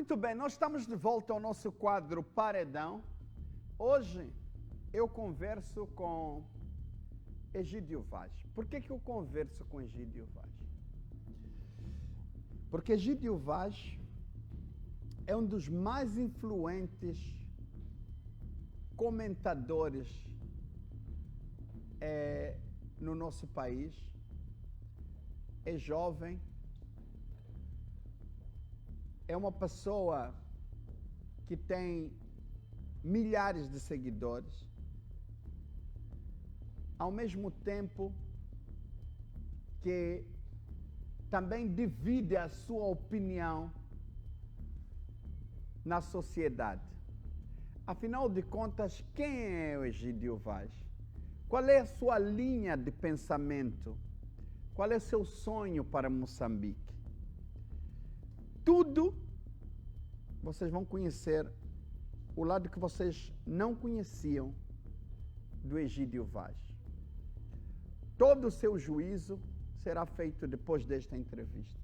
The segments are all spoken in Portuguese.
Muito bem, nós estamos de volta ao nosso quadro Paredão. Hoje eu converso com Egídio Vaz. Por que eu converso com Egídio Vaz? Porque Egídio Vaz é um dos mais influentes comentadores no nosso país. É jovem, é uma pessoa que tem milhares de seguidores, ao mesmo tempo que também divide a sua opinião na sociedade. Afinal de contas, quem é o Egídio Vaz? Qual é a sua linha de pensamento? Qual é o seu sonho para Moçambique? Tudo vocês vão conhecer o lado que vocês não conheciam do Egídio Vaz. Todo o seu juízo será feito depois desta entrevista.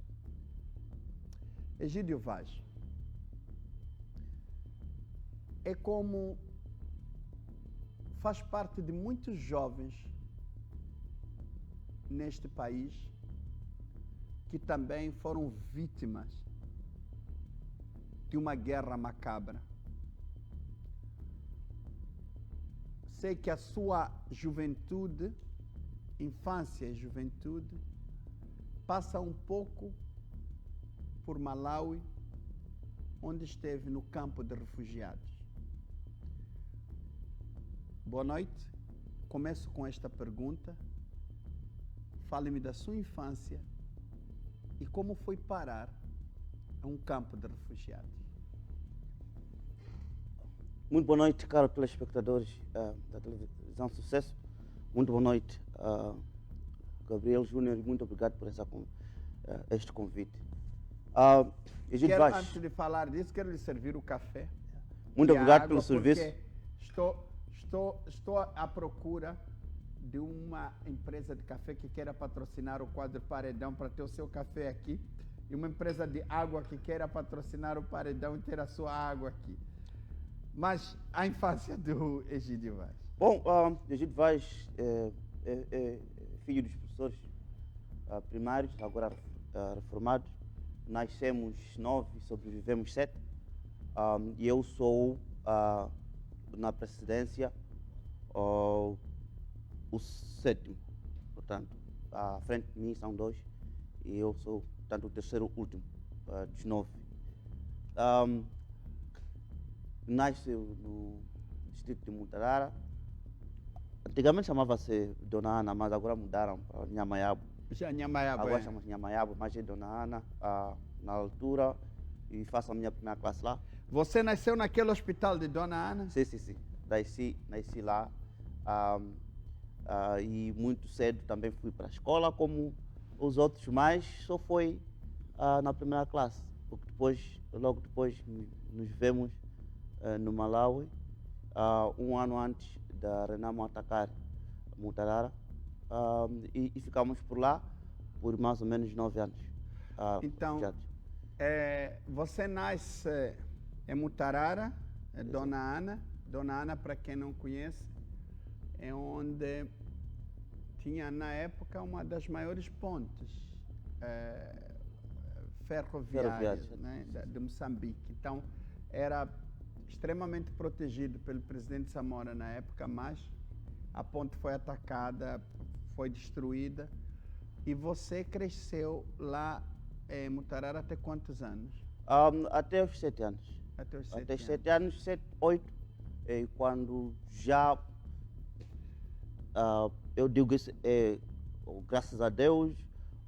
Egídio Vaz é como faz parte de muitos jovens neste país que também foram vítimas de uma guerra macabra. Sei que a sua juventude, infância e juventude, passa um pouco por Malawi, onde esteve no campo de refugiados. Boa noite. Começo com esta pergunta. Fale-me da sua infância e como foi parar a um campo de refugiados. Muito boa noite, caros telespectadores da televisão Sucesso. Muito boa noite, Gabriel Júnior, e muito obrigado por este convite. Egídio Vaz, Antes de falar disso, quero lhe servir o café. muito obrigado pelo serviço. Estou à procura de uma empresa de café que queira patrocinar o quadro Paredão para ter o seu café aqui, e uma empresa de água que queira patrocinar o Paredão e ter a sua água aqui. Mas a infância do Egídio Vaz. Bom, Egídio Vaz é filho dos professores primários, agora reformados. Nascemos 9 e sobrevivemos 7. E eu sou, na presidência, o 7º. Portanto, à frente de mim são 2 e eu sou, portanto, o terceiro último dos 9. Nasceu no distrito de Mutarara. Antigamente chamava-se Dona Ana, mas agora mudaram para Nhamaiabo. Agora chama-se Nhamaiabo, mas é Dona Ana, na altura, e faço a minha primeira classe lá. Você nasceu naquele hospital de Dona Ana? Sim. Nasci lá. E muito cedo também fui para a escola, como os outros, mas só foi na primeira classe, porque logo depois nos vemos no Malawi, um ano antes da Renamo atacar Mutarara, e ficamos por lá por mais ou menos 9 anos. Então, você nasce em Mutarara, Dona Ana. Dona Ana, para quem não conhece, é onde tinha na época uma das maiores pontes ferroviárias, né, de Moçambique. Então, era extremamente protegido pelo presidente Samora na época, mas a ponte foi atacada, foi destruída. E você cresceu lá em Mutarara até quantos anos? Até os 7 anos. Até os 7 anos. 7 anos, 7, 8. E quando já, eu digo isso, graças a Deus,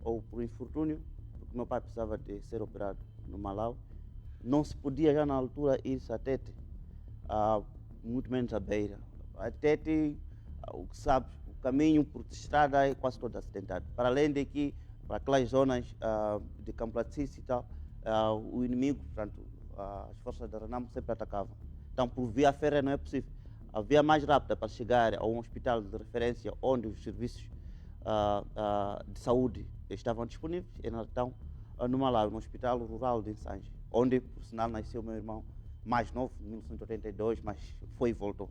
ou por infortúnio, porque meu pai precisava de ser operado no Malawi. Não se podia já na altura ir a Tete, muito menos a Beira. A Tete, o que sabes, o caminho por estrada é quase todo acidentado. Para além de que, para aquelas zonas de Camplacice e tal, o inimigo, portanto, as forças da Renamo sempre atacavam. Então, por via férrea não é possível. A via mais rápida para chegar a um hospital de referência onde os serviços de saúde estavam disponíveis era então no Malawi, no Hospital Rural de Nsanje. onde, por sinal, nasceu meu irmão mais novo, em 1982, mas foi e voltou.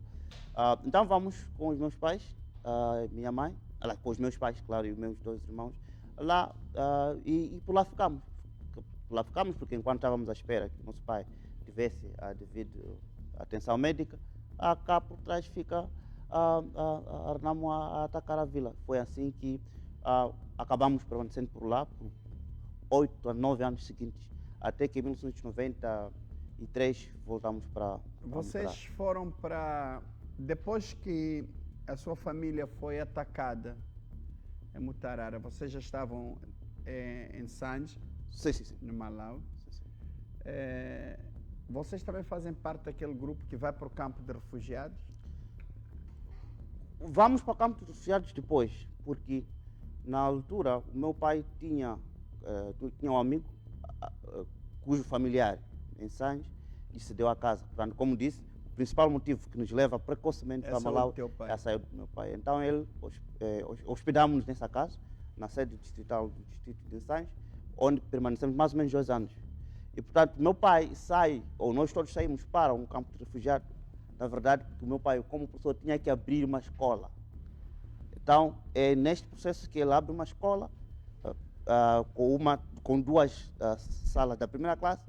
Então vamos com os meus pais, minha mãe, com os meus pais, claro, e os meus 2 irmãos, lá, e por lá ficamos. Por lá ficamos porque enquanto estávamos à espera que nosso pai tivesse a devida atenção médica, cá por trás fica a Renamo a atacar a vila. Foi assim que acabamos permanecendo por lá por 8 a 9 anos seguintes, até que em 1993 voltamos para Vocês foram para... Depois que a sua família foi atacada em Mutarara, vocês já estavam em Sanje, Sim, sim, sim. no Malau. Sim, sim. Vocês também fazem parte daquele grupo que vai para o campo de refugiados? Vamos para o campo de refugiados depois, porque na altura o meu pai tinha um amigo cujo familiar em Sanje lhe cedeu a casa. Portanto, como disse, o principal motivo que nos leva precocemente para Malau é a saída do meu pai. Então ele hospedamos-nos nessa casa, na sede distrital do distrito de Sanje, onde permanecemos mais ou menos 2 anos. E, portanto, meu pai sai, ou nós todos saímos para um campo de refugiados, na verdade, porque o meu pai, como professor, tinha que abrir uma escola. Então, é neste processo que ele abre uma escola com 2 salas da primeira classe,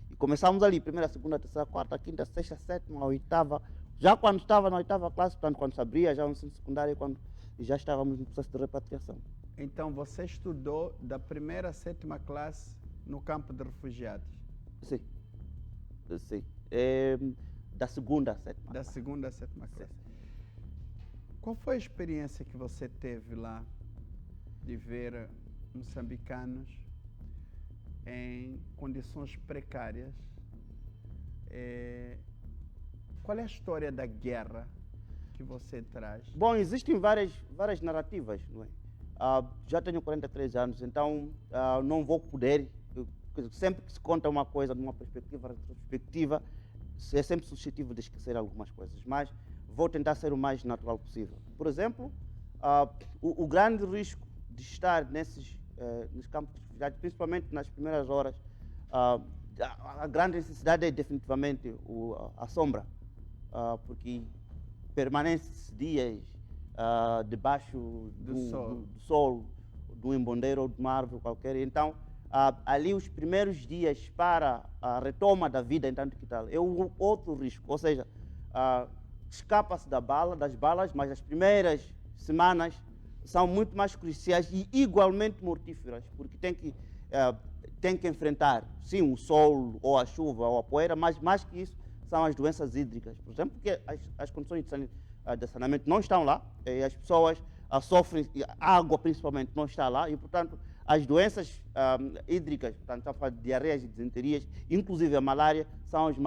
e começamos ali, primeira, segunda, terceira, quarta, quinta, sexta, sétima, oitava. Já quando estava na 8ª classe, portanto, quando se abria já no ensino secundário, quando já estávamos no processo de repatriação. Então, você estudou da primeira à 7ª classe no campo de refugiados? Sim. Sim. Da segunda à 7ª. Da segunda à 7ª classe. Qual foi a experiência que você teve lá de ver moçambicanos em condições precárias? Qual é a história da guerra que você traz? Bom, existem várias narrativas, não é? Já tenho 43 anos, então não vou poder, sempre que se conta uma coisa de uma perspectiva retrospectiva, é sempre suscetível de esquecer algumas coisas, mas vou tentar ser o mais natural possível. Por exemplo, o grande risco de estar nos campos de refugiados, principalmente nas primeiras horas, a grande necessidade é definitivamente a sombra, porque permanece dias debaixo do sol, do embondeiro ou de uma árvore qualquer. Então, ali os primeiros dias para a retoma da vida, entanto que tal, é outro risco. Ou seja, escapa-se das balas, mas as primeiras semanas são muito mais cruciais e igualmente mortíferas, porque tem que enfrentar, sim, o sol, ou a chuva, ou a poeira, mas mais que isso, são as doenças hídricas, por exemplo, porque as condições de saneamento não estão lá, e as pessoas sofrem, a água principalmente não está lá, e portanto as doenças hídricas, portanto estamos a falar de diarreias e disenterias, inclusive a malária, são as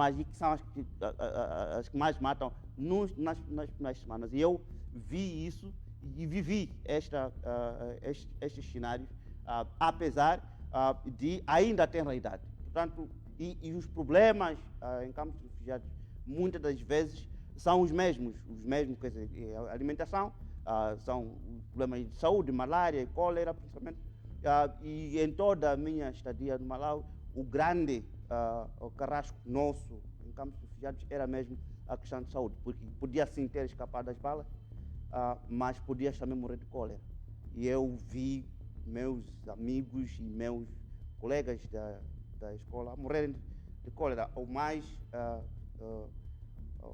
que mais matam nas primeiras semanas. E eu vi isso e vivi estes cenários, apesar de ainda ter a idade. Portanto, e os problemas em campos de refugiados, muitas das vezes, são os mesmos, quer dizer, a alimentação, são problemas de saúde, malária e cólera, principalmente. E em toda a minha estadia no Malau, o carrasco nosso em campos de refugiados era mesmo a questão de saúde, porque podia sim ter escapado das balas, mas podia também morrer de cólera. E eu vi meus amigos e meus colegas da escola morrerem de cólera. O mais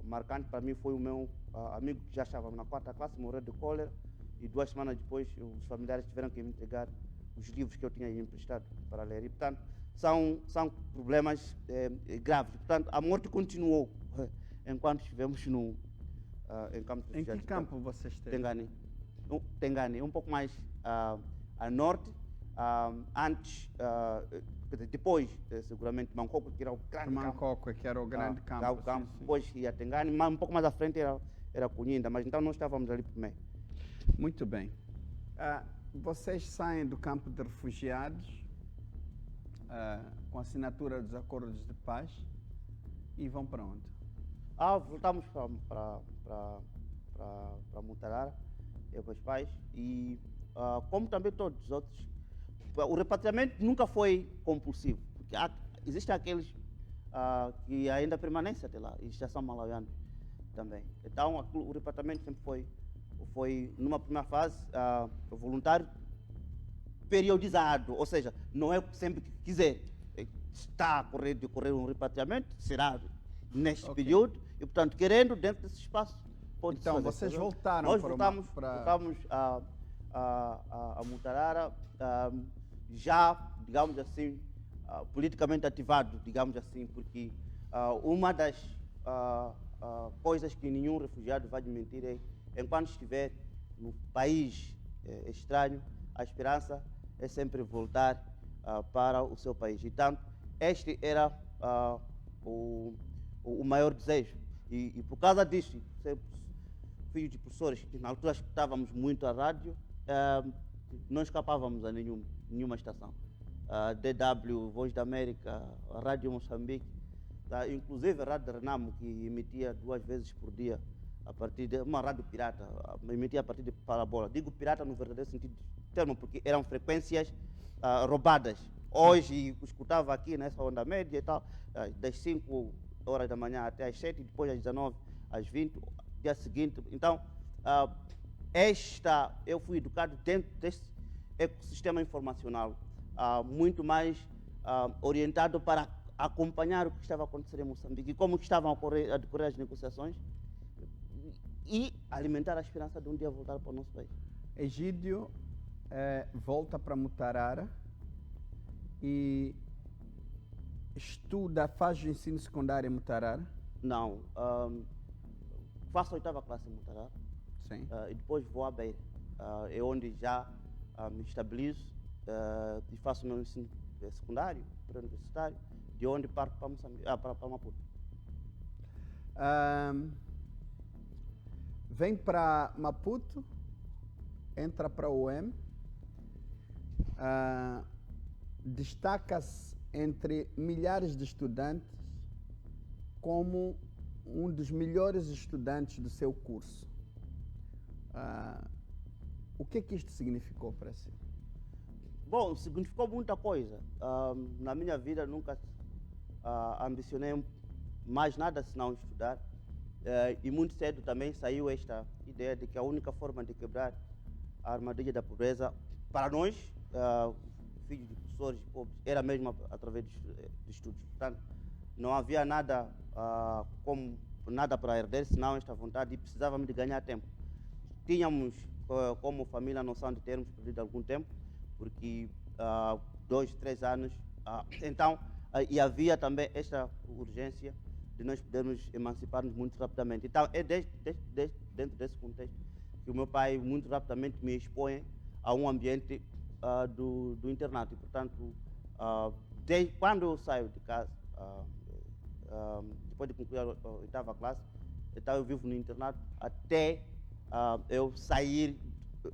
marcante para mim foi o meu amigo que já estava na 4ª classe, morreu de cólera, e 2 semanas depois os familiares tiveram que me entregar os livros que eu tinha emprestado para ler. E, portanto, são problemas graves. Portanto, a morte continuou enquanto estivemos em campo de refugiados. Em que campo você esteve? Tengane, um pouco mais a norte, depois, seguramente, Mancoco, que era o grande campo. Que era o grande campo. Sim. Depois ia Tengane, mas um pouco mais à frente era Cunhinda, mas então nós estávamos ali por meio. Muito bem. Vocês saem do campo de refugiados com a assinatura dos acordos de paz e vão para onde? Voltamos para Mutarara, eu com os pais, e como também todos os outros, o repatriamento nunca foi compulsivo, porque existem aqueles que ainda permanece até lá, e já são malauianos também. Então, o departamento sempre foi numa primeira fase, voluntário, periodizado, ou seja, não é sempre que quiser. Está a decorrer um repatriamento, será neste período, e portanto, querendo, dentro desse espaço, pode então, fazer. vocês voltaram Nós para voltamos a Mutarara, já, digamos assim, politicamente ativado, digamos assim, porque uma das coisas que nenhum refugiado vai mentir é, enquanto estiver no país estranho, a esperança é sempre voltar para o seu país. E tanto, este era o maior desejo. E por causa disso, filho de professores, que na altura escutávamos muito a rádio, não escapávamos a nenhuma estação. DW, Voz da América, a Rádio Moçambique, inclusive a Rádio Renamo, que emitia 2 vezes por dia, a partir de uma rádio pirata, emitia a partir de parabola. Digo pirata no verdadeiro sentido do termo, porque eram frequências roubadas. Hoje, escutava aqui nessa onda média e tal, das 5 horas da manhã até às 7, depois às 19, às 20, dia seguinte. Então, eu fui educado dentro deste ecossistema informacional, muito mais orientado para acompanhar o que estava a acontecer em Moçambique e como estavam a decorrer as negociações e alimentar a esperança de um dia voltar para o nosso país. Egídio volta para Mutarara e faz o ensino secundário em Mutarara? Não, faço a 8ª classe em Mutarara. Sim. E depois vou à Beira, é onde já me estabilizo e faço o meu ensino secundário, pré-universitário, de onde parto para Moçambique, para Maputo. Vem para Maputo, entra para o UEM, destaca-se entre milhares de estudantes como um dos melhores estudantes do seu curso. O que isto significou para si? Bom, significou muita coisa. Na minha vida nunca ambicionei mais nada senão estudar. E muito cedo também saiu esta ideia de que a única forma de quebrar a armadilha da pobreza, para nós, filhos de professores pobres, era mesmo através de estudos. Portanto, não havia nada para herder, senão esta vontade, e precisávamos de ganhar tempo. Tínhamos, como família, a noção de termos perdido algum tempo, porque 2, 3 anos, então, e havia também esta urgência de nós podermos emancipar-nos muito rapidamente. Então, é dentro desse contexto que o meu pai muito rapidamente me expõe a um ambiente do internato. E, portanto, desde quando eu saio de casa, depois de concluir a 8ª classe, então eu vivo no internato até eu sair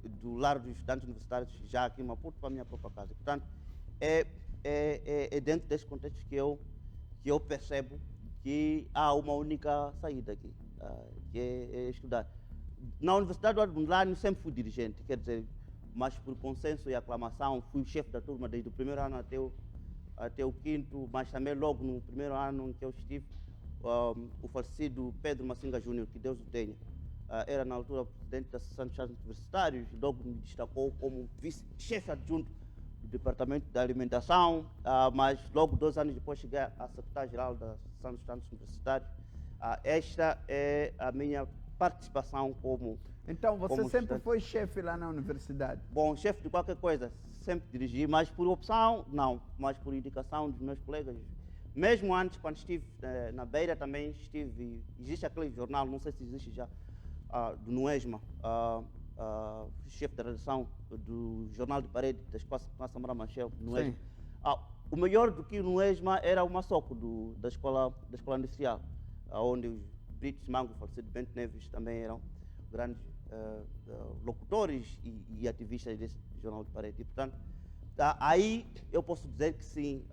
do lar dos estudantes universitários, já aqui em Maputo, para a minha própria casa. Portanto, é dentro desse contexto que eu percebo que há uma única saída aqui, que é estudar. Na Universidade do Adunlani sempre fui dirigente, quer dizer, mas por consenso e aclamação fui o chefe da turma desde o primeiro ano até o 5º, mas também logo no primeiro ano em que eu estive, o falecido Pedro Massinga Júnior, que Deus o tenha, era na altura presidente da Associação de Estados Universitários, logo me destacou como vice-chefe adjunto do Departamento da Alimentação, mas logo 2 anos depois cheguei a secretário-geral da Associação de Estados Universitários. Esta é a minha participação como... Então, você sempre foi chefe lá na universidade? Bom, chefe de qualquer coisa, sempre dirigi, mas por opção, não, mas por indicação dos meus colegas. Mesmo antes, quando estive na Beira, também estive, existe aquele jornal, não sei se existe já, do Nuesma, chefe da redação do Jornal de Parede, da Escola Samara Machel, Nuesma. O melhor do que o Nuesma era o Massoco, da escola Industrial, onde os Britos Mango, falecido Bento Neves, também eram grandes locutores e ativistas desse Jornal de Parede. E, portanto, aí eu posso dizer que sim,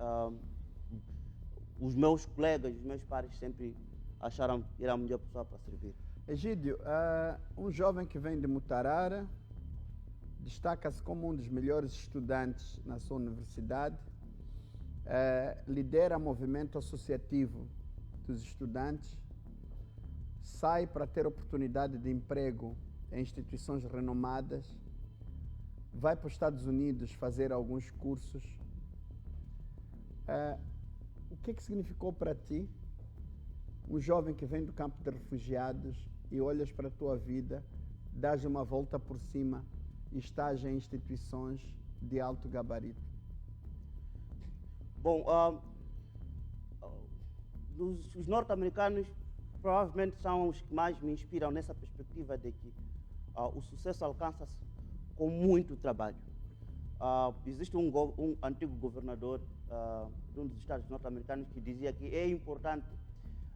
os meus colegas, os meus pares sempre acharam que era a melhor pessoa para servir. Egídio, um jovem que vem de Mutarara, destaca-se como um dos melhores estudantes na sua universidade lidera movimento associativo dos estudantes, sai para ter oportunidade de emprego em instituições renomadas, vai para os Estados Unidos fazer alguns cursos. O que significou para ti, um jovem que vem do campo de refugiados, e olhas para a tua vida, dás uma volta por cima e estás em instituições de alto gabarito? Bom, os norte-americanos provavelmente são os que mais me inspiram nessa perspectiva de que o sucesso alcança-se com muito trabalho. Existe um antigo governador de um dos estados norte-americanos que dizia que é importante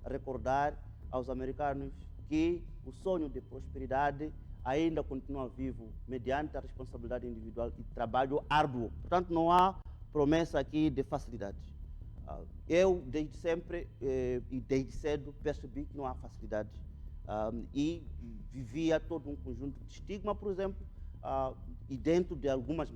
recordar aos americanos que o sonho de prosperidade ainda continua vivo mediante a responsabilidade individual e trabalho árduo. Portanto, não há promessa aqui de facilidades. Eu, desde sempre e desde cedo, percebi que não há facilidades e vivia todo um conjunto de estigma, por exemplo, e dentro de algumas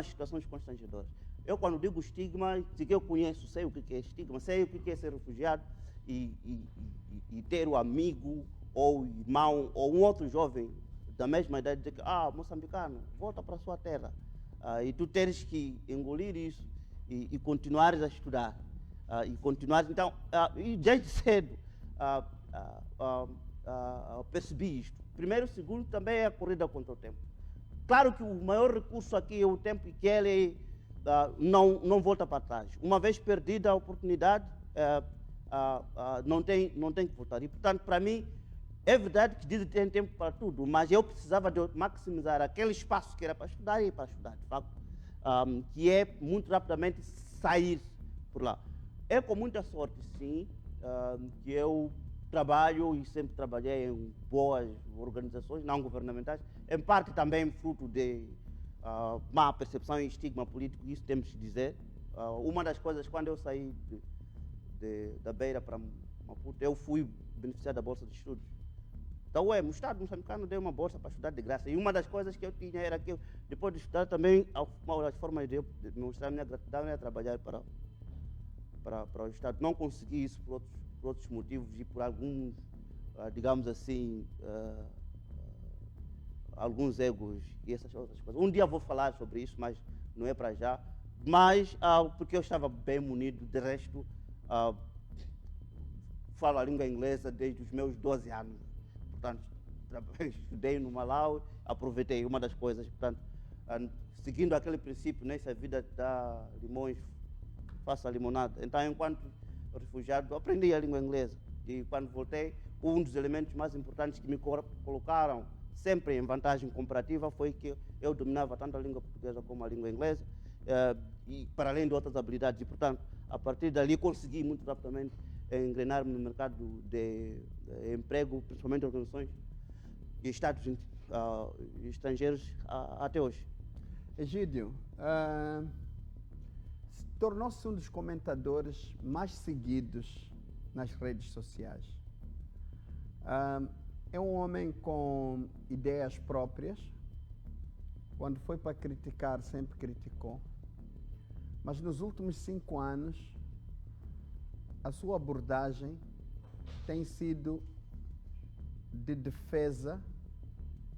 situações constrangedoras. Eu, quando digo estigma, eu conheço, sei o que é estigma, sei o que é ser refugiado e ter o amigo ou irmão ou um outro jovem da mesma idade dizer que, moçambicano, volta para a sua terra. E tu teres que engolir isso e continuares a estudar. E continuares, então, e desde cedo percebi isto. Primeiro, segundo, também é a corrida contra o tempo. Claro que o maior recurso aqui é o tempo e que ele não volta para trás. Uma vez perdida a oportunidade, não tem que voltar. E, portanto, para mim, é verdade que dizem que tem tempo para tudo, mas eu precisava de maximizar aquele espaço que era para estudar e para estudar, de facto, que é muito rapidamente sair por lá. É com muita sorte, sim, que eu trabalho e sempre trabalhei em boas organizações não governamentais, em parte também fruto de má percepção e estigma político, isso temos que dizer. Uma das coisas, quando eu saí da Beira para Maputo, eu fui beneficiar da bolsa de estudos. Então, o Estado moçambicano deu uma bolsa para estudar de graça. E uma das coisas que eu tinha era que, depois de estudar também, uma das formas de mostrar a minha gratidão era trabalhar para o Estado. Não consegui isso por outros motivos e por alguns, digamos assim, alguns egos e essas outras coisas. Um dia vou falar sobre isso, mas não é para já. Mas porque eu estava bem munido, de resto, falo a língua inglesa desde os meus 12 anos. Portanto, estudei no Malau, aproveitei uma das coisas. Portanto, seguindo aquele princípio, nessa vida dá limões, faça limonada. Então, enquanto refugiado, aprendi a língua inglesa. E quando voltei, um dos elementos mais importantes que me colocaram sempre em vantagem comparativa foi que eu dominava tanto a língua portuguesa como a língua inglesa, e para além de outras habilidades. E, portanto, a partir dali consegui muito rapidamente engrenar-me no mercado de emprego, principalmente organizações e estados estrangeiros até hoje. Egídio, tornou-se um dos comentadores mais seguidos nas redes sociais. É um homem com ideias próprias. Quando foi para criticar, sempre criticou. Mas nos últimos 5 anos, a sua abordagem tem sido de defesa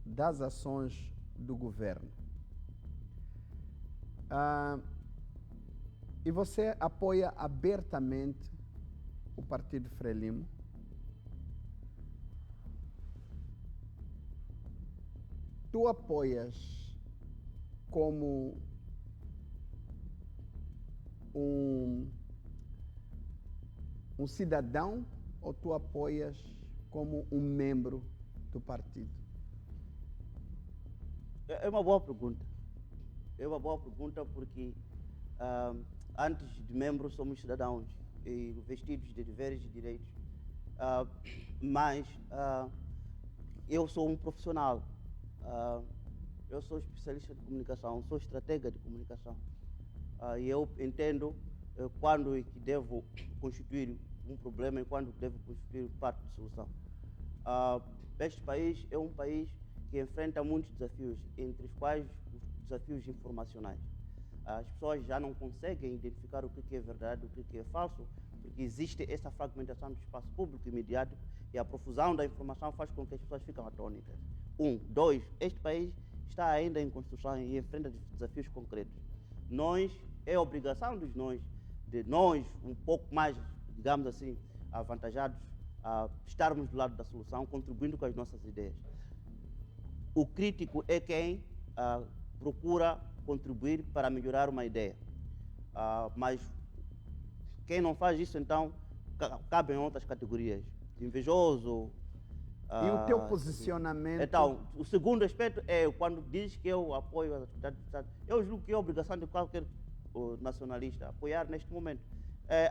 das ações do governo. E você apoia abertamente o Partido Frelimo. Tu apoias como um cidadão ou tu apoias como um membro do partido? É uma boa pergunta. É uma boa pergunta porque antes de membros somos cidadãos e vestidos de deveres e direitos. Mas eu sou um profissional. Eu sou especialista de comunicação, sou estratega de comunicação. E eu entendo quando é que devo constituir um problema e quando devo constituir parte de solução. Este país é um país que enfrenta muitos desafios, entre os quais os desafios informacionais. as pessoas já não conseguem identificar o que é verdade, o que é falso, porque existe essa fragmentação do espaço público e mediático e a profusão da informação faz com que as pessoas fiquem atônitas. Dois, este país está ainda em construção e enfrenta desafios concretos. É obrigação de nós, um pouco mais, digamos assim, avantajados, estarmos do lado da solução, contribuindo com as nossas ideias. O crítico é quem procura contribuir para melhorar uma ideia. Mas quem não faz isso, então, cabe em outras categorias. Invejoso. E o teu posicionamento? Então, o segundo aspecto é quando diz que eu apoio as atividades do Estado. Eu julgo que é obrigação de qualquer nacionalista apoiar neste momento.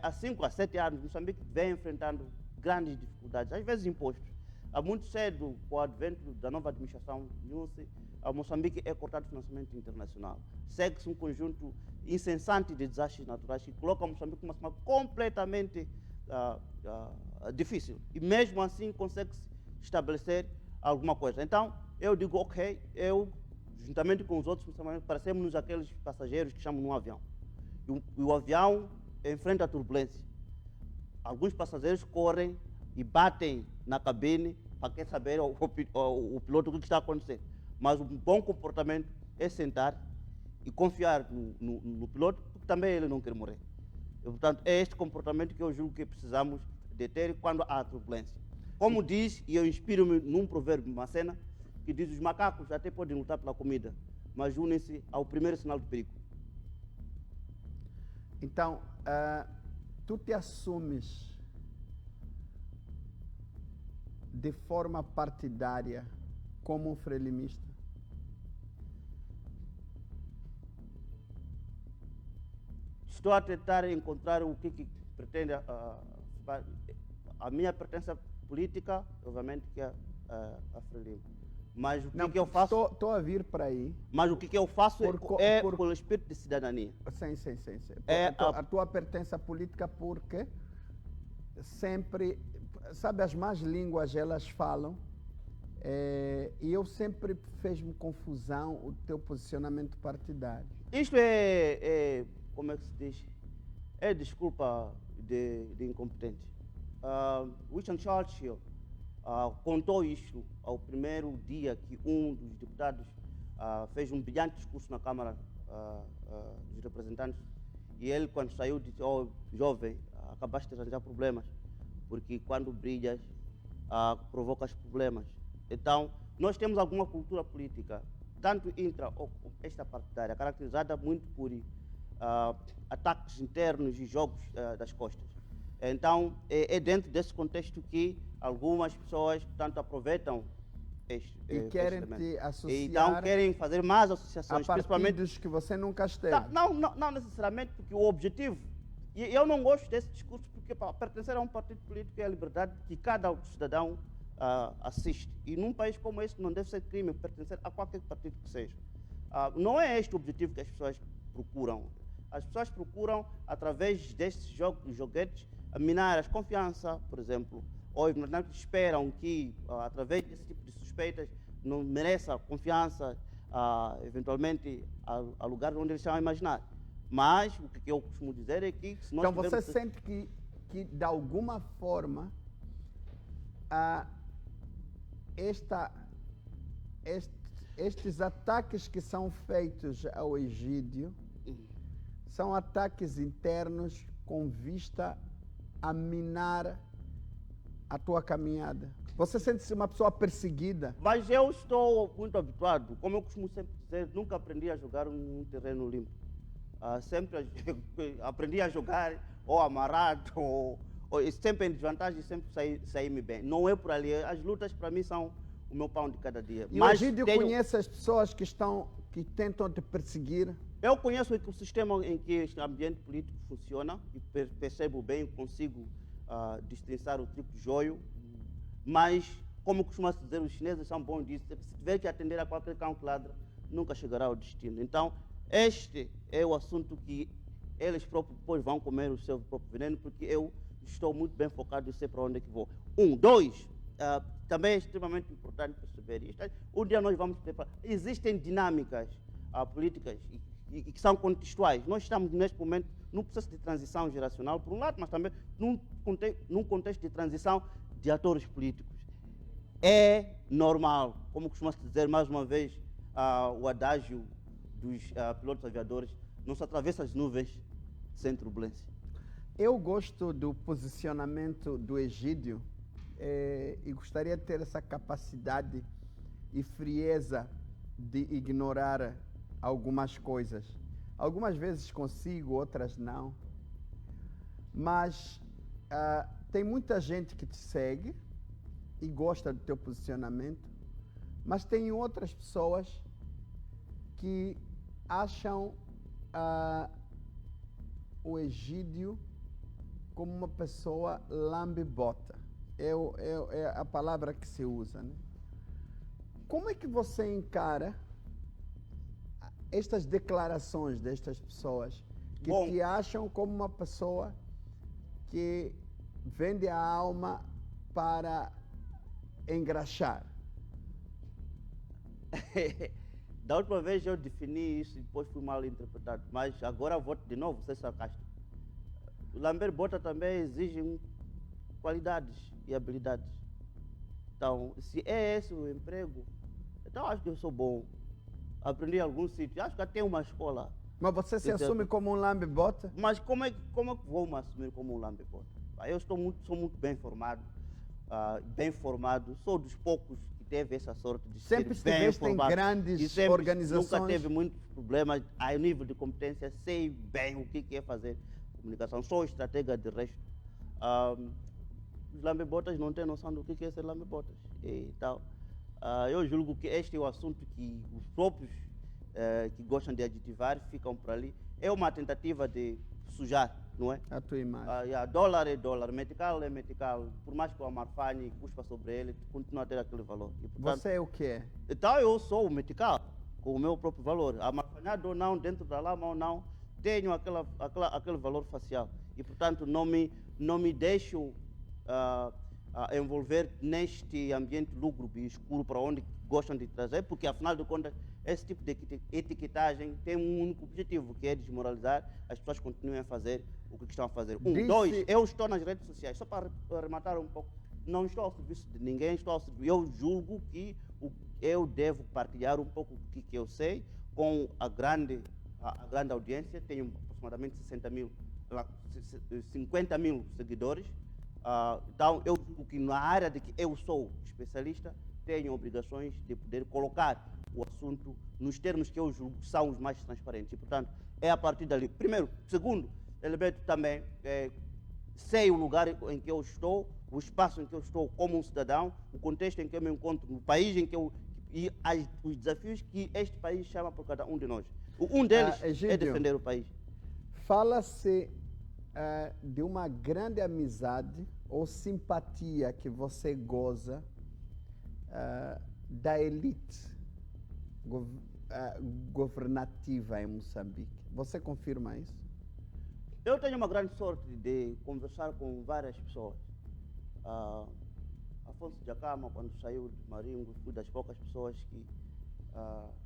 Há 5 a 7 anos, Moçambique vem enfrentando grandes dificuldades, às vezes impostos. Há muito cedo, com o advento da nova administração Nussi, a Moçambique é cortado financiamento internacional. Segue-se um conjunto incessante de desastres naturais que coloca Moçambique numa situação completamente difícil. E mesmo assim consegue-se estabelecer alguma coisa. Então, eu digo, ok, juntamente com os outros moçambicanos, parecemos-nos aqueles passageiros que chamam num avião. E o avião enfrenta a turbulência. Alguns passageiros correm e batem na cabine para querer saber o piloto o que está acontecendo. Mas o bom comportamento é sentar e confiar no piloto, porque também ele não quer morrer. E, portanto, é este comportamento que eu julgo que precisamos de ter quando há turbulência. Como diz, e eu inspiro-me num provérbio, uma cena, que diz: os macacos até podem lutar pela comida, mas unem-se ao primeiro sinal de perigo. Então, tu te assumes de forma partidária como um frelimista? Estou a tentar encontrar o que pretende a minha pertença política, obviamente, que é a Frelimo. Mas o que eu faço... Estou a vir para aí. Mas o que eu faço pelo espírito de cidadania. Sim. A tua pertença política, porque sempre... Sabe, as más línguas, elas falam, e eu sempre fez-me confusão o teu posicionamento partidário. Isto como é que se diz? É desculpa de incompetente. Winston Churchill contou isto ao primeiro dia que um dos deputados fez um brilhante discurso na Câmara dos Representantes, e ele, quando saiu, disse: "Oh, jovem, acabaste de arranjar problemas, porque quando brilhas, provocas problemas." Então, nós temos alguma cultura política, tanto intra ou extrapartidária, caracterizada muito por ataques internos e jogos das costas. Então, é dentro desse contexto que algumas pessoas, portanto, aproveitam e querem te associar. Então, querem fazer mais associações, a partidos que você nunca esteve. Não necessariamente, porque o objetivo... E eu não gosto desse discurso, porque para pertencer a um partido político é a liberdade que cada cidadão assiste. E num país como esse não deve ser crime pertencer a qualquer partido que seja. Não é este o objetivo que as pessoas procuram. As pessoas procuram, através destes joguetes, minar a confiança, por exemplo, ou esperam que, através desse tipo de suspeitas, não mereça confiança, eventualmente, a lugares onde eles estão a imaginar. Mas o que eu costumo dizer é que... Se nós então, você sente que, de alguma forma, estes ataques que são feitos ao Egídio são ataques internos com vista a minar a tua caminhada? Você sente-se uma pessoa perseguida? Mas eu estou muito habituado, como eu costumo sempre dizer, nunca aprendi a jogar num terreno limpo. Sempre aprendi a jogar ou amarrado, ou sempre em desvantagem, sempre saí-me bem. Não é por ali, as lutas para mim são o meu pão de cada dia. E o Egídio conhece as pessoas que tentam te perseguir? Eu conheço o ecossistema em que este ambiente político funciona e percebo bem, consigo destrinçar o trigo de joio, mas, como costuma-se dizer, os chineses são bons disso: se tiver que atender a qualquer cão que ladra, nunca chegará ao destino. Então, este é o assunto que eles próprios depois vão comer o seu próprio veneno, porque eu estou muito bem focado e sei para onde é que vou. Dois, também é extremamente importante perceber isto. Um dia nós vamos ter... Existem dinâmicas políticas e que são contextuais. Nós estamos, neste momento, num processo de transição geracional, por um lado, mas também num contexto de transição de atores políticos. É normal, como costuma-se dizer mais uma vez, o adágio dos pilotos aviadores, não se atravessa as nuvens sem turbulência. Eu gosto do posicionamento do Egídio e gostaria de ter essa capacidade e frieza de ignorar algumas coisas. Algumas vezes consigo, outras não. Mas tem muita gente que te segue e gosta do teu posicionamento, mas tem outras pessoas que acham o Egídio como uma pessoa lambe-bota. É a palavra que se usa, né? Como é que você encara estas declarações destas pessoas que te acham como uma pessoa que vende a alma para engraxar? Da última vez eu defini isso e depois fui mal interpretado, mas agora vou de novo ser sarcástico. O lamber bota também exige qualidades e habilidades. Então, se é esse o emprego, então acho que eu sou bom. Aprendi em algum sítio, acho que até uma escola. Mas você se assume como um lambe-bota? Mas como é que vou me assumir como um lambe-bota? Eu sou muito bem formado, sou dos poucos que teve essa sorte de sempre ser bem formado. Em grandes e organizações. Nunca teve muitos problemas a nível de competência, sei bem o que é fazer comunicação, sou estratega de resto. Os lambe-botas não têm noção do que é ser lambe-botas. Então, eu julgo que este é o assunto que os próprios que gostam de aditivar ficam por ali. É uma tentativa de sujar, não é? A tua imagem. Dólar é dólar, metical é metical. Por mais que o Amarfani cuspa sobre ele, continua a ter aquele valor. E, portanto, você é o que? Então eu sou o metical, com o meu próprio valor. Amarfanhado ou não, dentro da lama ou não, tenho aquele valor facial. E, portanto, não me deixo envolver neste ambiente lúgubre e escuro para onde gostam de trazer, porque, afinal de contas, esse tipo de etiquetagem tem um único objetivo, que é desmoralizar as pessoas que continuem a fazer o que estão a fazer. Dois, eu estou nas redes sociais, só para arrematar um pouco, não estou ao serviço de ninguém, eu julgo que eu devo partilhar um pouco do que eu sei com a grande audiência. Tenho aproximadamente 50 mil seguidores. Então, eu digo que na área de que eu sou especialista, tenho obrigações de poder colocar o assunto nos termos que eu julgo que são os mais transparentes. E, portanto, é a partir dali. Primeiro. Segundo elemento também, sei o lugar em que eu estou, o espaço em que eu estou como um cidadão, o contexto em que eu me encontro, no país em que os desafios que este país chama por cada um de nós. Um deles Egídio, é defender o país. Fala-se de uma grande amizade ou simpatia que você goza da elite governativa em Moçambique. Você confirma isso? Eu tenho uma grande sorte de conversar com várias pessoas. Afonso Djacama, quando saiu de Maringo, fui das poucas pessoas que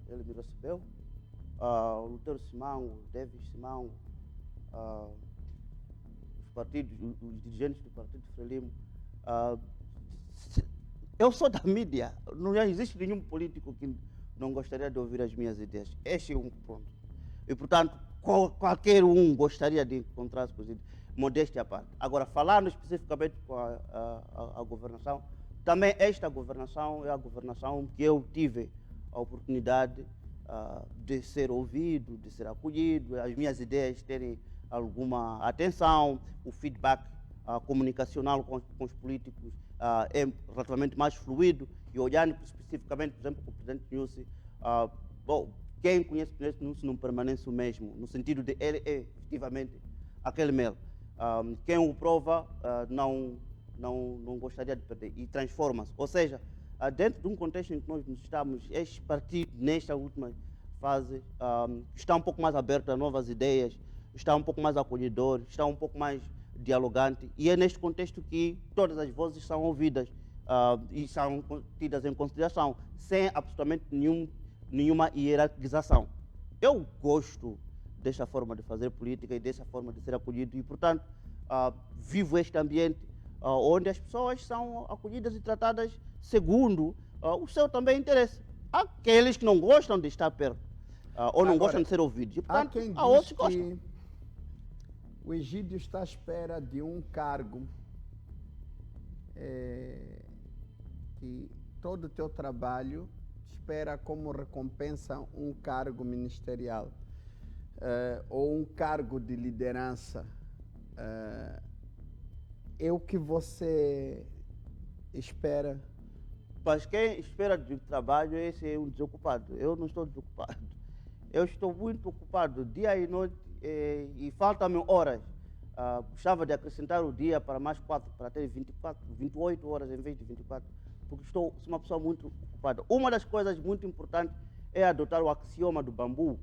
ele me recebeu. O Lutero Simango, Davis Simango, os dirigentes do Partido Frelimo. Eu sou da mídia, não existe nenhum político que não gostaria de ouvir as minhas ideias. Este é um ponto. E, portanto, qualquer um gostaria de encontrar as coisas, modéstia à parte. Agora, falando especificamente com a governação, também esta governação é a governação que eu tive a oportunidade de ser ouvido, de ser acolhido, as minhas ideias terem alguma atenção, o feedback comunicacional com os políticos é relativamente mais fluido. E olhando especificamente, por exemplo, com o presidente Nyusi, quem conhece o presidente Nyusi não permanece o mesmo, no sentido de ele é efetivamente aquele mel. Quem o prova não gostaria de perder e transforma-se. Ou seja, dentro de um contexto em que nós nos estamos, este partido, nesta última fase, está um pouco mais aberto a novas ideias, está um pouco mais acolhedor, está um pouco mais dialogante, e é neste contexto que todas as vozes são ouvidas e são tidas em consideração, sem absolutamente nenhuma hierarquização. eu gosto desta forma de fazer política e dessa forma de ser acolhido e, portanto, vivo este ambiente onde as pessoas são acolhidas e tratadas segundo o seu também interesse. Há aqueles que não gostam de estar perto ou não gostam de ser ouvidos. E, portanto, há quem há outros diz que gostam. que o Egídio está à espera de um cargo que todo o teu trabalho espera como recompensa um cargo ministerial ou um cargo de liderança. É o que você espera? Mas quem espera de trabalho, esse é um desocupado. Eu não estou desocupado. Eu estou muito ocupado dia e noite e faltam-me horas. Gostava de acrescentar o dia para mais 4, para ter 28 horas em vez de 24, porque sou uma pessoa muito ocupada. Uma das coisas muito importantes é adotar o axioma do bambu.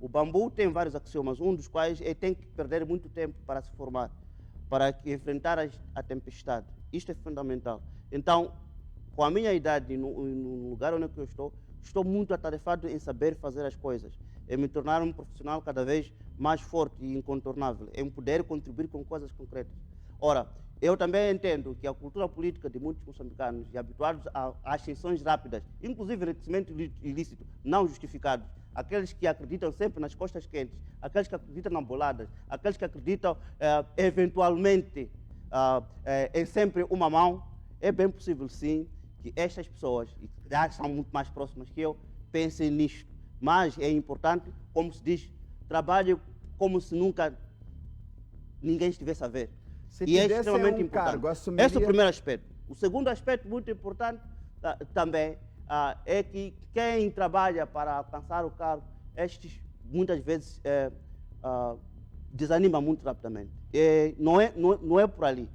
O bambu tem vários axiomas, um dos quais tem que perder muito tempo para se formar, para enfrentar a tempestade. Isto é fundamental. Então, com a minha idade, no lugar onde eu estou muito atarefado em saber fazer as coisas, em me tornar um profissional cada vez mais forte e incontornável, em poder contribuir com coisas concretas. Ora, eu também entendo que a cultura política de muitos moçambicanos, e habituados a ascensões rápidas, inclusive enriquecimento ilícito, não justificados, aqueles que acreditam sempre nas costas quentes, aqueles que acreditam na boladas, aqueles que acreditam eventualmente em sempre uma mão, é bem possível sim que estas pessoas, que já são muito mais próximas que eu, pensem nisto. Mas é importante, como se diz, trabalhe como se nunca ninguém estivesse a ver. Se e é tivesse extremamente um importante. cargo, assumiria... Esse é o primeiro aspecto. O segundo aspecto muito importante também é que quem trabalha para alcançar o cargo, estes muitas vezes desanima muito rapidamente. Não é por ali.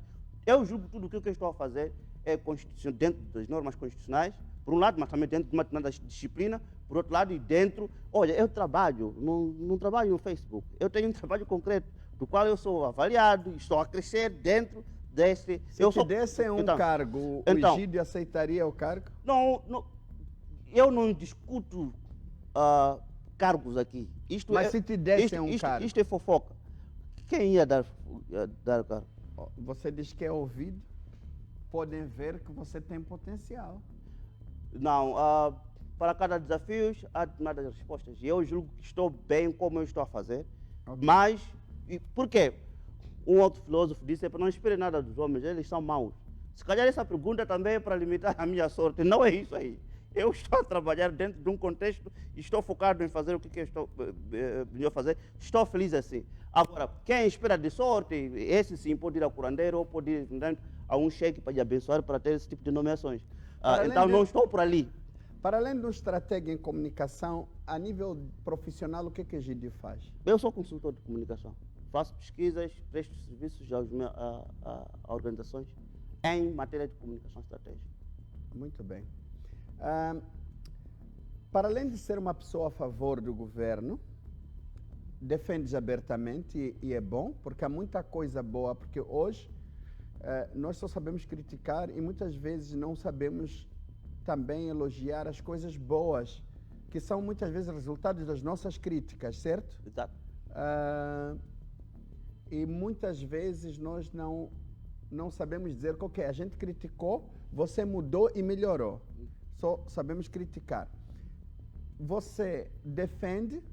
Eu julgo tudo o que eu estou a fazer é dentro das normas constitucionais, por um lado, mas também dentro de uma determinada disciplina, por outro lado, e dentro... Olha, eu trabalho, não trabalho no Facebook, eu tenho um trabalho concreto, do qual eu sou avaliado e estou a crescer dentro desse... Se te dessem um cargo, o Egídio aceitaria o cargo? Eu não discuto cargos aqui. Mas se te dessem um cargo? Isto é fofoca. Quem ia dar o cargo? Você diz que é ouvido, podem ver que você tem potencial. Não, para cada desafio há determinadas respostas. E eu julgo que estou bem como eu estou a fazer. Okay. Mas, por quê? Um outro filósofo disse, para não espere nada dos homens, eles são maus. Se calhar essa pergunta também é para limitar a minha sorte. Não é isso aí. Eu estou a trabalhar dentro de um contexto e estou focado em fazer o que eu estou melhor fazer. Estou feliz assim. Agora, quem espera de sorte, esse sim pode ir ao curandeiro ou pode ir a um cheque para lhe abençoar para ter esse tipo de nomeações. Então, não estou por ali. Para além do estratega em comunicação, a nível profissional, o que que Egídio faz? Eu sou consultor de comunicação. Faço pesquisas, presto serviços a organizações em matéria de comunicação estratégica. Muito bem. Para além de ser uma pessoa a favor do governo, defendes abertamente e é bom, porque há muita coisa boa, porque hoje nós só sabemos criticar e muitas vezes não sabemos também elogiar as coisas boas, que são muitas vezes resultados das nossas críticas, certo? Exato. E muitas vezes nós não sabemos dizer que a gente criticou, você mudou e melhorou. Só sabemos criticar. Você defende,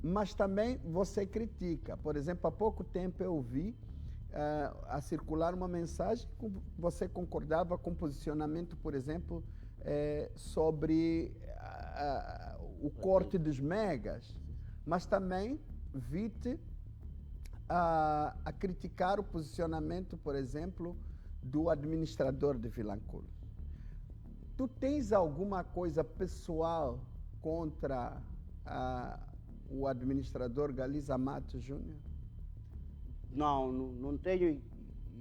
mas também você critica. Por exemplo, há pouco tempo eu vi a circular uma mensagem que você concordava com o posicionamento, por exemplo, sobre o corte dos megas, mas também vi-te a criticar o posicionamento, por exemplo, do administrador de Vilanculo. Tu tens alguma coisa pessoal contra o administrador Galiza Matos Júnior? Não tenho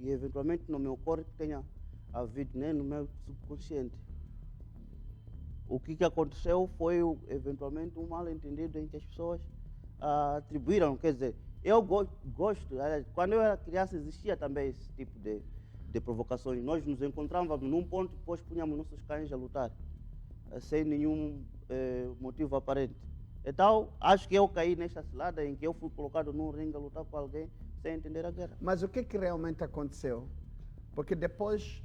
e eventualmente não me ocorre que tenha havido nem no meu subconsciente. O que aconteceu foi eventualmente um mal-entendido em que as pessoas atribuíram, quer dizer, eu gosto, quando eu era criança existia também esse tipo de provocações. Nós nos encontrávamos num ponto e depois punhamos nossos cães a lutar, sem nenhum motivo aparente. Então, acho que eu caí nesta cilada em que eu fui colocado num ringue a lutar com alguém sem entender a guerra. Mas o que realmente aconteceu? Porque depois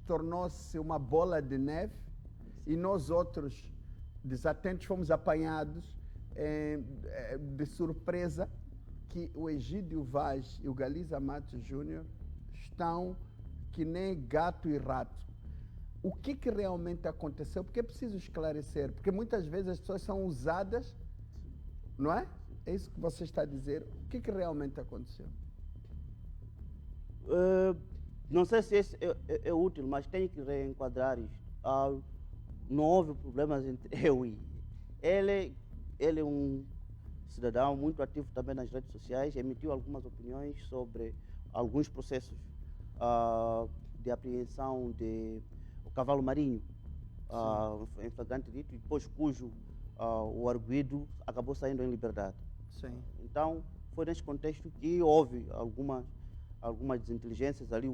tornou-se uma bola de neve e nós outros desatentos fomos apanhados de surpresa que o Egídio Vaz e o Galiza Matos Júnior estão que nem gato e rato. O que realmente aconteceu? Porque é preciso esclarecer, porque muitas vezes as pessoas são usadas, não é? É isso que você está a dizer. O que realmente aconteceu? Não sei se isso é útil, mas tenho que reenquadrar isto. Não houve problemas entre eu e ele. Ele é um cidadão muito ativo também nas redes sociais, emitiu algumas opiniões sobre alguns processos de apreensão de o cavalo marinho em flagrante delito, e depois cujo o arguido acabou saindo em liberdade. Sim. Então, foi nesse contexto que houve algumas desinteligências ali.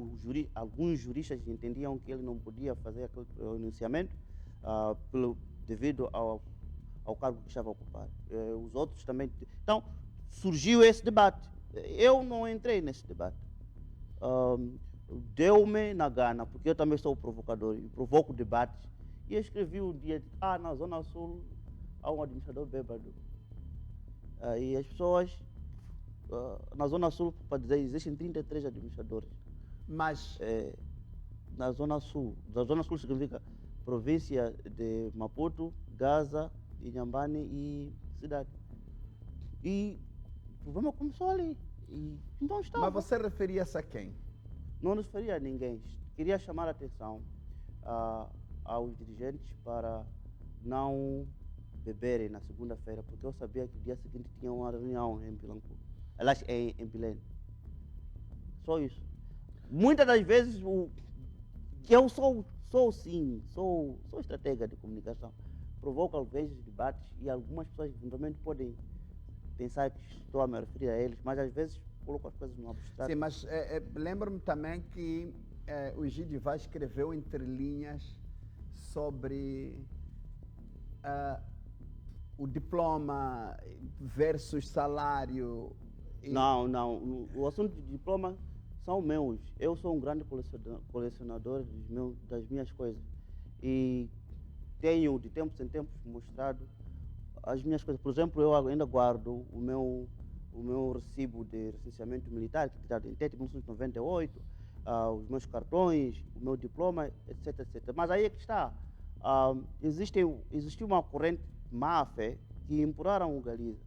Alguns juristas entendiam que ele não podia fazer aquele pronunciamento devido ao cargo que estava a ocupar. Os outros também. Então, surgiu esse debate. Eu não entrei nesse debate. Deu-me na gana, porque eu também sou provocador e provoco debates. E eu escrevi um dia, na Zona Sul há um administrador bêbado. E as pessoas, na Zona Sul, para dizer, existem 33 administradores. Mas na Zona Sul significa província de Maputo, Gaza, Inhambane e cidade. E o problema começou ali. E então estava. Mas você referia-se a quem? Não nos referia a ninguém. Queria chamar a atenção aos dirigentes para não beberem na segunda-feira, porque eu sabia que no dia seguinte tinha uma reunião em Vilanculo. Aliás, em Belém. Só isso. Muitas das vezes, que eu sou estratega de comunicação, provoco às vezes debates e algumas pessoas eventualmente podem pensar que estou a me referir a eles, mas às vezes coloco as coisas no abstrato. Sim, mas lembro-me também que o Egídio Vaz escreveu entre linhas sobre o diploma versus salário. Não. O assunto de diploma são meus. Eu sou um grande colecionador das minhas coisas. E tenho, de tempos em tempos, mostrado as minhas coisas. Por exemplo, eu ainda guardo o meu recibo de recenseamento militar, que tirado em Tete, 1998, os meus cartões, o meu diploma, etc, etc. Mas aí é que está. Existiu uma corrente má-fé que empurraram o Galiza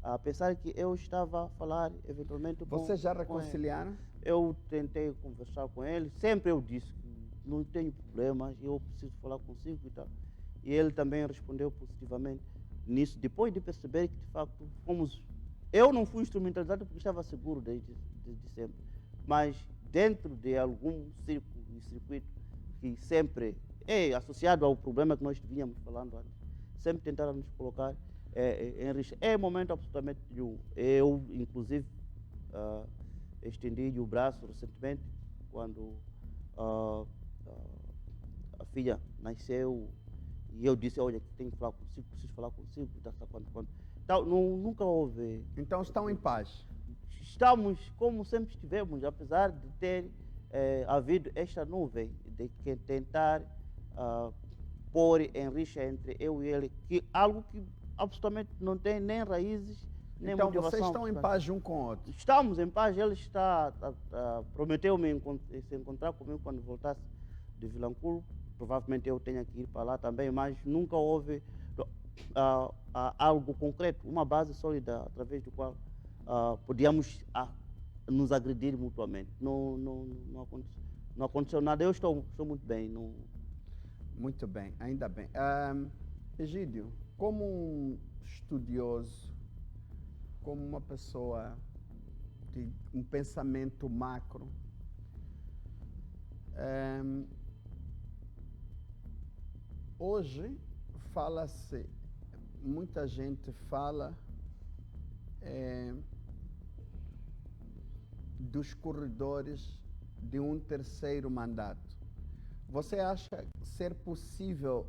a pensar que eu estava a falar eventualmente com... Vocês já reconciliaram? Eu tentei conversar com ele, sempre eu disse que não tenho problemas, eu preciso falar consigo e tal. E ele também respondeu positivamente nisso, depois de perceber que, de facto, eu não fui instrumentalizado porque estava seguro desde sempre, mas dentro de algum círculo e circuito que sempre é associado ao problema que nós vínhamos falando antes, sempre tentaram nos colocar em risco. É momento absolutamente nenhum. Eu, inclusive, estendi o braço recentemente quando a filha nasceu e eu disse, olha, tenho que falar consigo, preciso falar consigo, quanto. Então, nunca houve... Então estão em paz? Estamos como sempre estivemos, apesar de ter havido esta nuvem de que tentar pôr em rixa entre eu e ele, que algo que absolutamente não tem nem raízes, nem então motivação. Vocês estão em paz um com o outro? Estamos em paz. Ele prometeu-me se encontrar comigo quando voltasse de Vilanculo. Provavelmente eu tenha que ir para lá também, mas nunca houve algo concreto, uma base sólida através do qual podíamos nos agredir mutuamente. Não aconteceu nada. Eu estou muito bem. Muito bem, ainda bem. Egídio, como um estudioso, como uma pessoa de um pensamento macro, hoje fala-se, muita gente fala dos corredores de um terceiro mandato. Você acha ser possível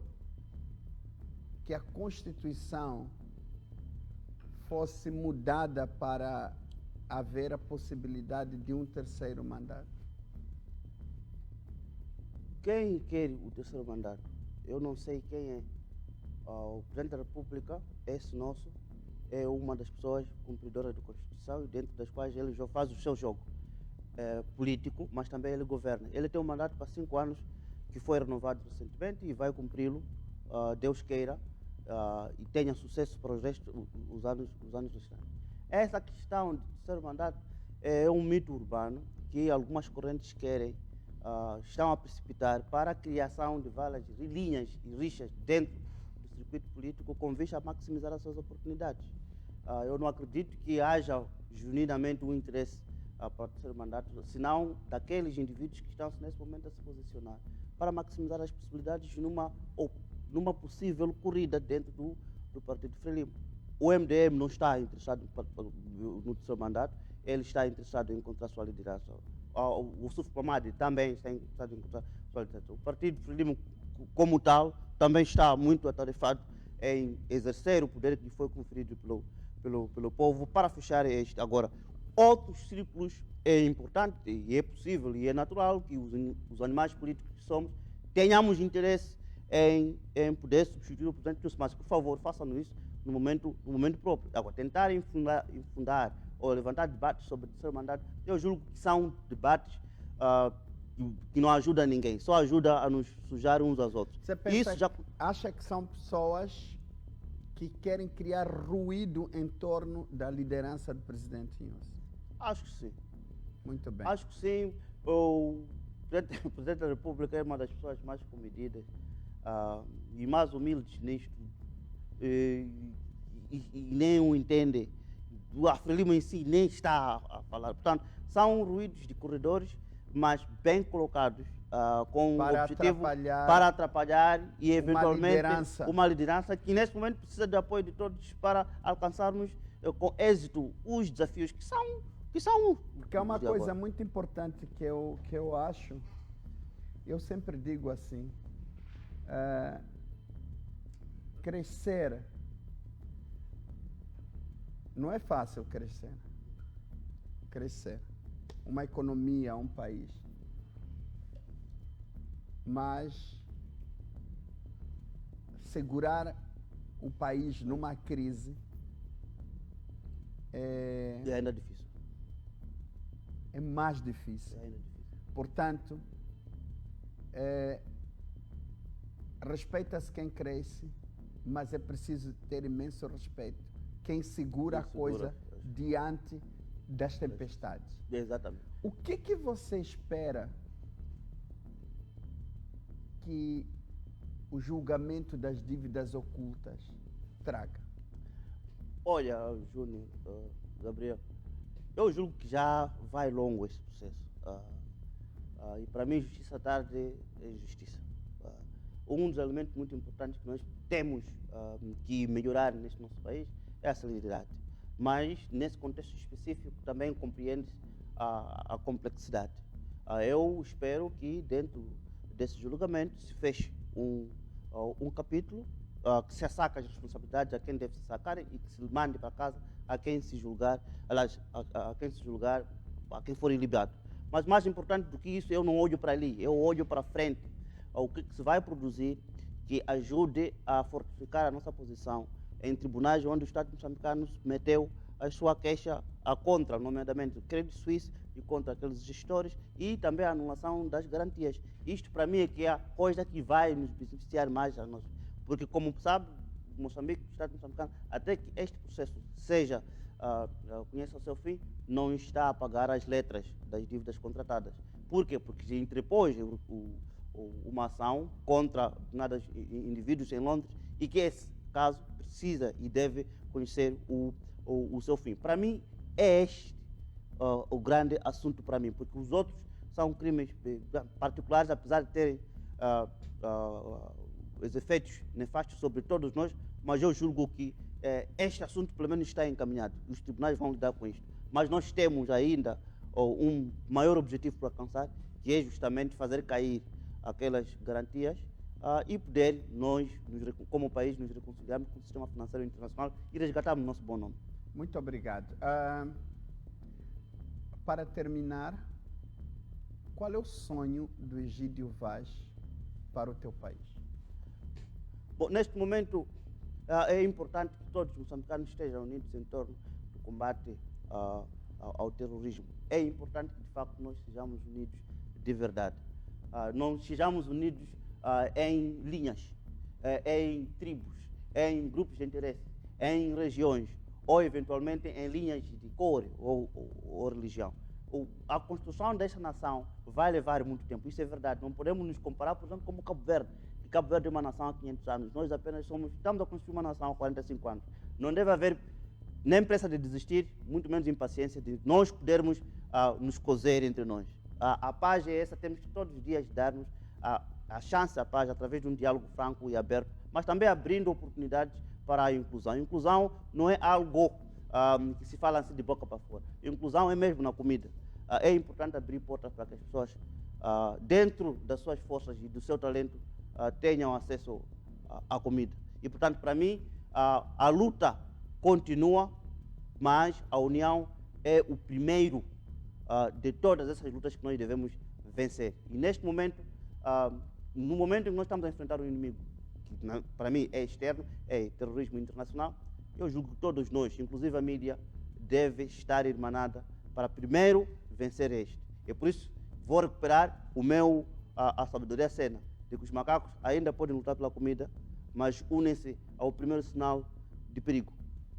que a Constituição fosse mudada para haver a possibilidade de um terceiro mandato? Quem quer o terceiro mandato? Eu não sei quem é. O Presidente da República, esse nosso, é uma das pessoas cumpridoras da Constituição e dentro das quais ele já faz o seu jogo político, mas também ele governa. Ele tem um mandato para 5 anos que foi renovado recentemente e vai cumpri-lo, Deus queira, e tenha sucesso para os anos restantes. Essa questão de terceiro mandato é um mito urbano que algumas correntes querem, estão a precipitar para a criação de várias linhas e rixas dentro do circuito político com vista a maximizar as suas oportunidades. Eu não acredito que haja genuinamente um interesse para o terceiro mandato, senão daqueles indivíduos que estão nesse momento a se posicionar para maximizar as possibilidades numa possível corrida dentro do Partido Frelimo. O MDM não está interessado no terceiro mandato, ele está interessado em encontrar sua liderança. O Suf Pamadi também está interessado em encontrar sua liderança. O Partido Frelimo, como tal, também está muito atarefado em exercer o poder que lhe foi conferido pelo povo para fechar este. Agora, outros círculos é importante e é possível e é natural que os animais políticos que somos tenhamos interesse em poder substituir o presidente, mas por favor, façam isso no momento próprio. Agora, tentar infundar ou levantar debates sobre o terceiro mandato, eu julgo que são debates que não ajudam ninguém, só ajuda a nos sujar uns aos outros. Você pensa, acha que são pessoas que querem criar ruído em torno da liderança do presidente Inhosse? Acho que sim. Muito bem. Acho que sim. O presidente da República é uma das pessoas mais comedidas e mais humildes nisto. E nem o entende. O Frelimo em si nem está a falar. Portanto, são ruídos de corredores, mas bem colocados, com o objetivo para atrapalhar e eventualmente uma liderança que nesse momento precisa de apoio de todos para alcançarmos com êxito os desafios que são porque é uma coisa muito importante que eu acho, eu sempre digo assim, crescer não é fácil crescer uma economia, um país, mas segurar o país numa crise é ainda difícil. É mais difícil. Portanto, respeita-se quem cresce, mas é preciso ter imenso respeito quem segura a coisa diante das tempestades. Exatamente. O que você espera que o julgamento das dívidas ocultas traga? Olha, Júnior, Gabriel, eu julgo que já vai longo esse processo. E para mim, justiça tarde é justiça. Um dos elementos muito importantes que nós temos que melhorar neste nosso país é a celeridade. Mas, nesse contexto específico, também compreende-se a complexidade. Eu espero que, dentro desse julgamento, se feche um capítulo, que se saca as responsabilidades a quem deve se sacar e que se mande para casa a quem se julgar, aliás, a quem for ilibado. Mas mais importante do que isso, eu não olho para ali, eu olho para frente, o que se vai produzir que ajude a fortificar a nossa posição em tribunais onde o Estado moçambicano meteu a sua queixa contra, nomeadamente o Credit Suisse e contra aqueles gestores e também a anulação das garantias. Isto para mim é que é a coisa que vai nos beneficiar mais a nós. Porque, como sabe, Moçambique, o Estado moçambicano, até que este processo seja conheça o seu fim, não está a pagar as letras das dívidas contratadas. Por quê? Porque se interpôs uma ação contra determinados indivíduos em Londres e que esse caso precisa e deve conhecer o seu fim. Para mim, é este o grande assunto para mim, porque os outros são crimes particulares, apesar de terem os efeitos nefastos sobre todos nós, mas eu julgo que este assunto pelo menos está encaminhado. Os tribunais vão lidar com isto. Mas nós temos ainda um maior objetivo para alcançar, que é justamente fazer cair aquelas garantias e poder nós, como país, nos reconciliarmos com o sistema financeiro internacional e resgatarmos o nosso bom nome. Muito obrigado. Para terminar, qual é o sonho do Egídio Vaz para o teu país? Bom, neste momento é importante que todos os moçambicanos estejam unidos em torno do combate ao terrorismo. É importante que, de facto, nós sejamos unidos de verdade. Não sejamos unidos em linhas, em tribos, em grupos de interesse, em regiões, ou eventualmente em linhas de cor ou religião. A construção desta nação vai levar muito tempo, isso é verdade. Não podemos nos comparar, por exemplo, como Cabo Verde. Cabo Verde é uma nação há 500 anos, nós apenas estamos a construir uma nação há 45 anos. Não deve haver nem pressa de desistir, muito menos impaciência de nós podermos nos cozer entre nós. A paz é essa, temos que todos os dias dar-nos a chance à paz através de um diálogo franco e aberto, mas também abrindo oportunidades para a inclusão. A inclusão não é algo que se fala assim de boca para fora. A inclusão é mesmo na comida. É importante abrir portas para que as pessoas, dentro das suas forças e do seu talento, tenham acesso à comida. E, portanto, para mim, a luta continua, mas a união é o primeiro de todas essas lutas que nós devemos vencer. E neste momento, no momento em que nós estamos a enfrentar um inimigo, que para mim é externo, é terrorismo internacional, eu julgo que todos nós, inclusive a mídia, deve estar irmanada para primeiro vencer este. E por isso vou recuperar a sabedoria cena de que os macacos ainda podem lutar pela comida, mas unem-se ao primeiro sinal de perigo.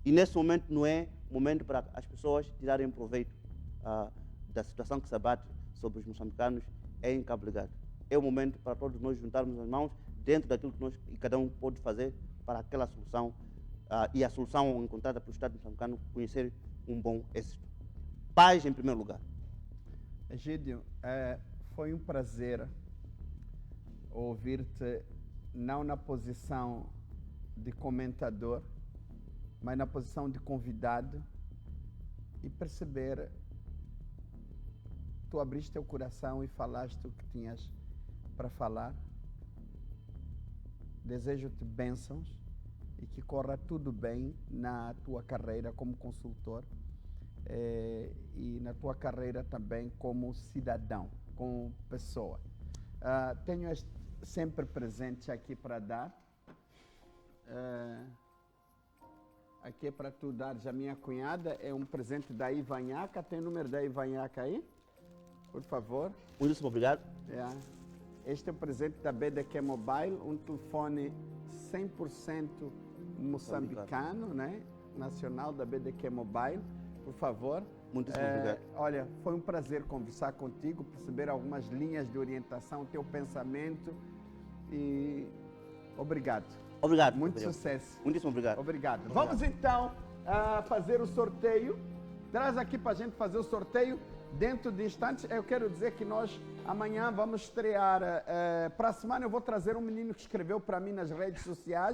E nesse momento não é momento para as pessoas tirarem proveito da situação que se abate sobre os moçambicanos em Cabo Delgado. É o momento para todos nós juntarmos as mãos dentro daquilo que nós e cada um pode fazer para aquela solução e a solução encontrada pelo Estado moçambicano conhecer um bom êxito. Paz em primeiro lugar. Egídio, foi um prazer ouvir-te não na posição de comentador, mas na posição de convidado e perceber, tu abriste teu coração e falaste o que tinhas para falar. Desejo-te bênçãos e que corra tudo bem na tua carreira como consultor e na tua carreira também como cidadão, como pessoa. Tenho sempre presente aqui para dar. Aqui é para tu dares. A minha cunhada é um presente da Ivanhaca. Tem o número da Ivanhaca aí? Por favor. Muitíssimo obrigado. Este é o presente da BDQ Mobile, um telefone 100% moçambicano, né? Nacional da BDQ Mobile. Por favor. Muitíssimo obrigado. Olha, foi um prazer conversar contigo, perceber algumas linhas de orientação, teu pensamento e obrigado. Obrigado. Muito sucesso. Muitíssimo obrigado. Obrigado. Vamos então fazer o sorteio. Traz aqui para a gente fazer o sorteio. Dentro de instantes, eu quero dizer que nós amanhã vamos estrear. Para a semana eu vou trazer um menino que escreveu para mim nas redes sociais.